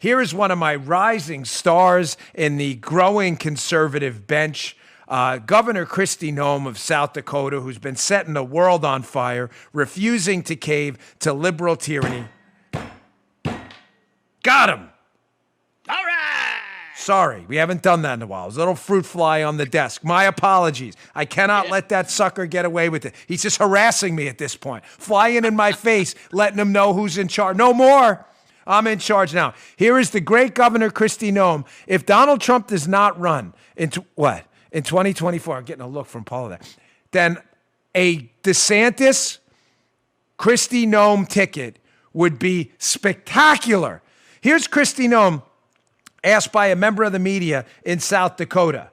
Here is one of my rising stars in the growing conservative bench, Governor Kristi Noem of South Dakota, who's been setting the world on fire, refusing to cave to liberal tyranny. Got him. All right. Sorry, we haven't done that in a while. There's a little fruit fly on the desk. My apologies. I cannot let that sucker get away with it. He's just harassing me at this point. Flying in my face, letting him know who's in charge. No more. I'm in charge now. Here is the great Governor Kristi Noem. If Donald Trump does not run in 2024, I'm getting a look from Paula there, then a DeSantis, Kristi Noem ticket would be spectacular. Here's Kristi Noem asked by a member of the media in South Dakota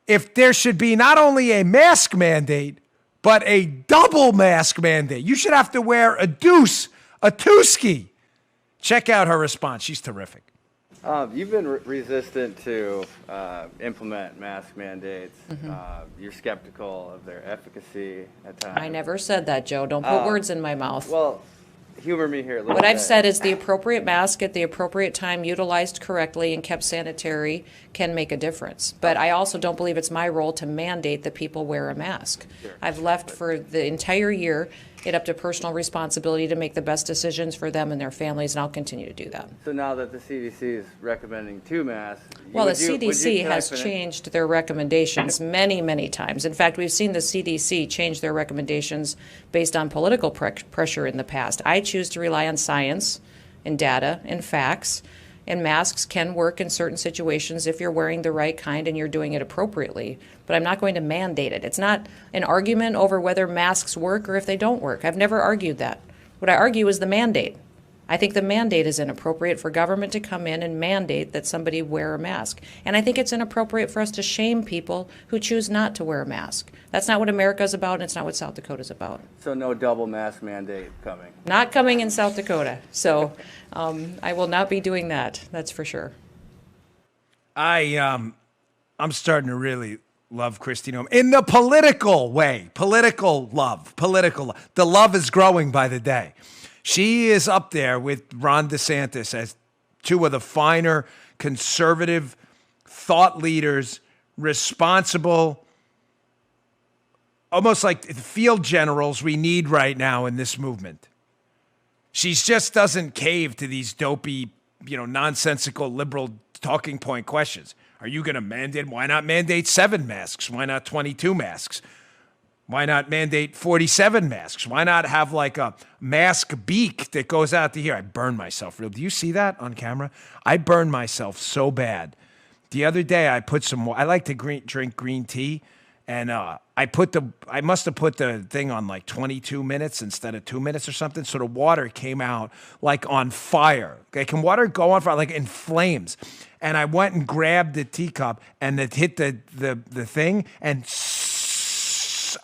if there should be not only a mask mandate, but a double mask mandate. You should have to wear a twoski. Check out her response. She's terrific. You've been resistant to implement mask mandates. You're skeptical of their efficacy at times. I never said that, Joe. Don't put words in my mouth. Well, humor me here a little What bit. I've said is the appropriate mask at the appropriate time, utilized correctly and kept sanitary, can make a difference. But I also don't believe it's my role to mandate that people wear a mask. Sure. I've left for the entire year it up to personal responsibility to make the best decisions for them and their families, and I'll continue to do that. So now that the CDC is recommending 2 masks, Well, the CDC has changed their recommendations many, many times. In fact, we've seen the CDC change their recommendations based on political pressure in the past. I choose to rely on science and data and facts, and masks can work in certain situations if you're wearing the right kind and you're doing it appropriately. But I'm not going to mandate it. It's not an argument over whether masks work or if they don't work. I've never argued that. What I argue is the mandate. I think the mandate is inappropriate for government to come in and mandate that somebody wear a mask. And I think it's inappropriate for us to shame people who choose not to wear a mask. That's not what America's about, and it's not what South Dakota's about. So no double mask mandate coming? Not coming in South Dakota. So I will not be doing that, that's for sure. I'm starting to really love Kristi Noem in the political way. Political love. The love is growing by the day. She is up there with Ron DeSantis as 2 of the finer conservative thought leaders, responsible, almost like field generals we need right now in this movement. She just doesn't cave to these dopey, nonsensical liberal talking point questions. Are you going to mandate? Why not mandate 7 masks? Why not 22 masks? Why not mandate 47 masks? Why not have like a mask beak that goes out to here? I burned myself. Do you see that on camera? I burned myself so bad. The other day I put I like to drink green tea, and I must have put the thing on like 22 minutes instead of 2 minutes or something. So the water came out like on fire. Okay, can water go on fire? Like in flames. And I went and grabbed the teacup and it hit the thing, and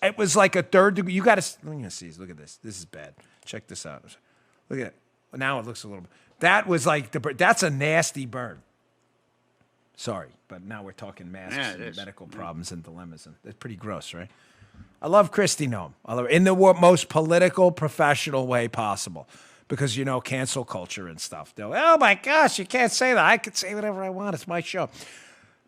it was like a 3rd degree. You got to, let me see. Look at this. This is bad. Check this out. Look at it. Now it looks a little bit. That was like that's a nasty burn. Sorry, but now we're talking masks and medical problems and dilemmas, and it's pretty gross, right? I love Kristi Noem. I love her in the most political, professional way possible, because cancel culture and stuff. They'll, oh my gosh, you can't say that. I can say whatever I want. It's my show.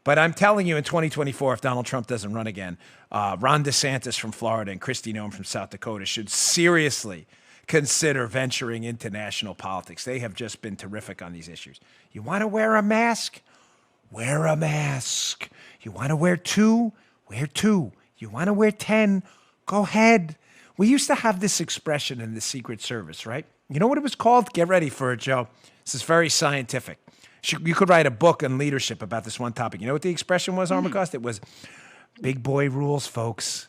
But I'm telling you, in 2024, if Donald Trump doesn't run again, Ron DeSantis from Florida and Kristi Noem from South Dakota should seriously consider venturing into national politics. They have just been terrific on these issues. You want to wear a mask? Wear a mask. You want to wear 2? Wear 2. You want to wear 10? Go ahead. We used to have this expression in the Secret Service, right? You know what it was called? Get ready for it, Joe. This is very scientific. You could write a book on leadership about this one topic. You know what the expression was, Armacost? It was big boy rules, folks.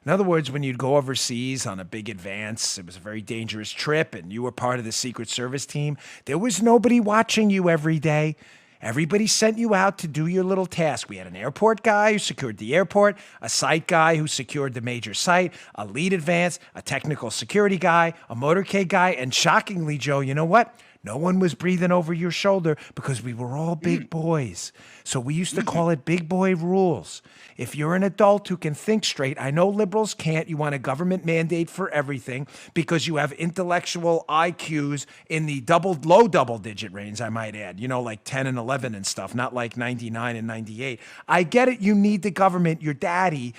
In other words, when you'd go overseas on a big advance, it was a very dangerous trip, and you were part of the Secret Service team, there was nobody watching you every day. Everybody sent you out to do your little task. We had an airport guy who secured the airport, a site guy who secured the major site, a lead advance, a technical security guy, a motorcade guy, and shockingly, Joe, you know what? No one was breathing over your shoulder because we were all big boys. So we used to call it big boy rules. If you're an adult who can think straight, I know liberals can't. You want a government mandate for everything because you have intellectual IQs in the low double digit range, I might add, like 10 and 11 and stuff, not like 99 and 98. I get it. You need the government, your daddy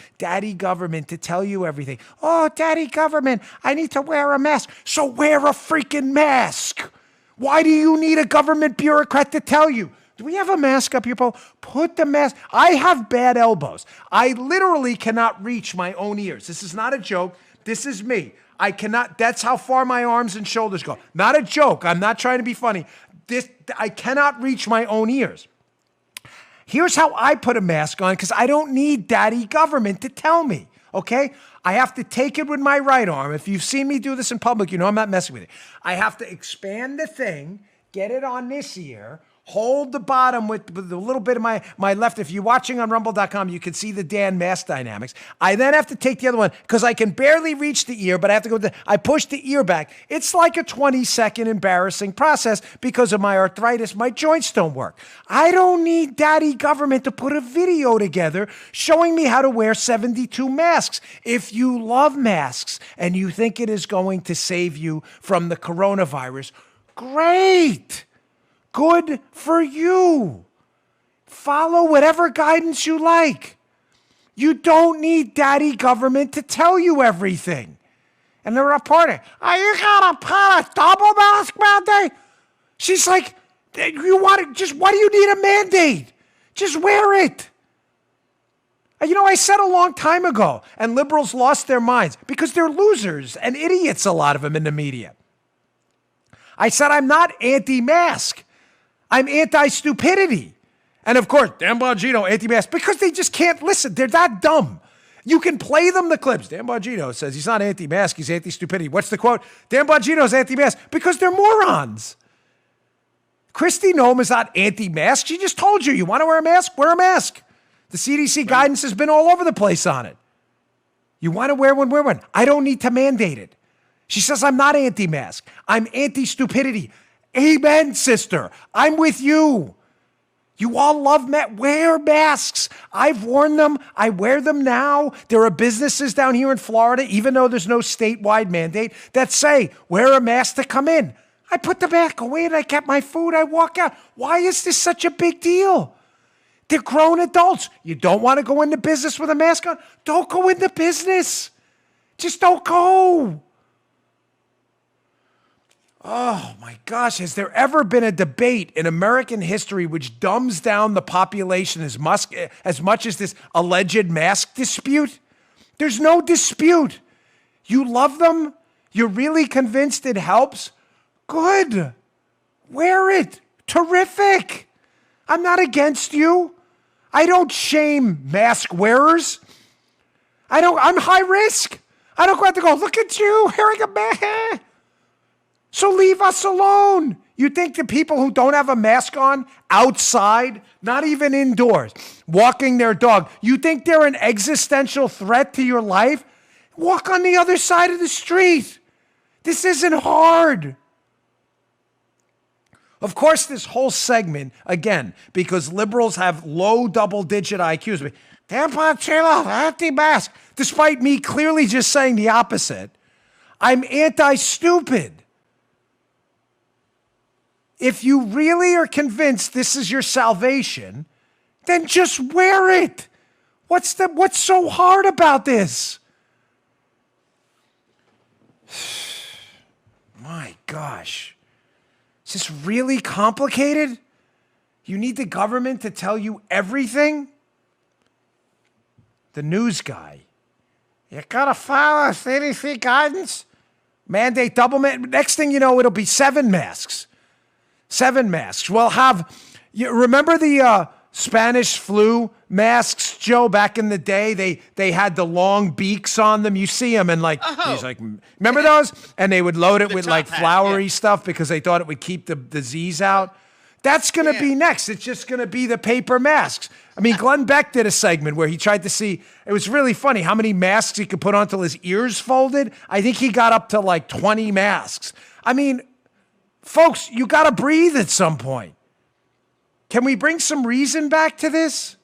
government to tell you everything. Oh, daddy government, I need to wear a mask. So wear a freaking mask. Why do you need a government bureaucrat to tell you? Do we have a mask up here, Paul? Put the mask. I have bad elbows. I literally cannot reach my own ears. This is not a joke. This is me. I cannot. That's how far my arms and shoulders go. Not a joke. I'm not trying to be funny. I cannot reach my own ears. Here's how I put a mask on because I don't need daddy government to tell me, okay? I have to take it with my right arm. If you've seen me do this in public, you know I'm not messing with it. I have to expand the thing, get it on this ear, hold the bottom with a little bit of my left. If you're watching on rumble.com, you can see the Dan mask dynamics. I then have to take the other one because I can barely reach the ear, but I have to go I push the ear back. It's like a 20-second embarrassing process because of my arthritis. My joints don't work. I don't need daddy government to put a video together showing me how to wear 72 masks. If you love masks and you think it is going to save you from the coronavirus, great. Good for you. Follow whatever guidance you like. You don't need daddy government to tell you everything. And the reporter, are you gonna put a double mask mandate? She's like, why do you need a mandate? Just wear it. I said a long time ago, and liberals lost their minds because they're losers and idiots, a lot of them in the media. I said, I'm not anti-mask. I'm anti-stupidity. And of course, Dan Bongino, anti-mask, because they just can't listen. They're that dumb. You can play them the clips. Dan Bongino says he's not anti-mask, he's anti-stupidity. What's the quote? Dan Bongino's anti-mask because they're morons. Kristi Noem is not anti-mask. She just told you want to wear a mask? Wear a mask. The CDC guidance has been all over the place on it. You want to wear one, wear one. I don't need to mandate it. She says I'm not anti-mask. I'm anti-stupidity. Amen, sister. I'm with you. You all love wear masks. I've worn them. I wear them now. There are businesses down here in Florida, even though there's no statewide mandate, that say wear a mask to come in. I put the mask away and I get my food. I walk out. Why is this such a big deal? They're grown adults. You don't want to go into business with a mask on? Don't go into business. Just don't go. Oh my gosh, has there ever been a debate in American history which dumbs down the population as much as this alleged mask dispute? There's no dispute. You love them? You're really convinced it helps? Good. Wear it. Terrific. I'm not against you. I don't shame mask wearers. I'm high risk. I don't have to go, look at you wearing a mask. So leave us alone. You think the people who don't have a mask on outside, not even indoors, walking their dog, you think they're an existential threat to your life? Walk on the other side of the street. This isn't hard. Of course, this whole segment, again, because liberals have low double-digit IQs, Tampa, Chilla, anti-mask, despite me clearly just saying the opposite. I'm anti-stupid. If you really are convinced this is your salvation, then just wear it. What's so hard about this? My gosh. Is this really complicated? You need the government to tell you everything? The news guy. You gotta follow CDC guidance. Mandate double mask. Next thing you know, it'll be 7 masks. 7 masks. We'll have, you remember the Spanish flu masks, Joe, back in the day? They had the long beaks on them. You see them and remember those? And they would load it with like flowery stuff because they thought it would keep the disease out. That's going to be next. It's just going to be the paper masks. I mean, Glenn Beck did a segment where he tried to see, it was really funny how many masks he could put on till his ears folded. I think he got up to like 20 masks. I mean, Folks, you got to breathe at some point. Can we bring some reason back to this?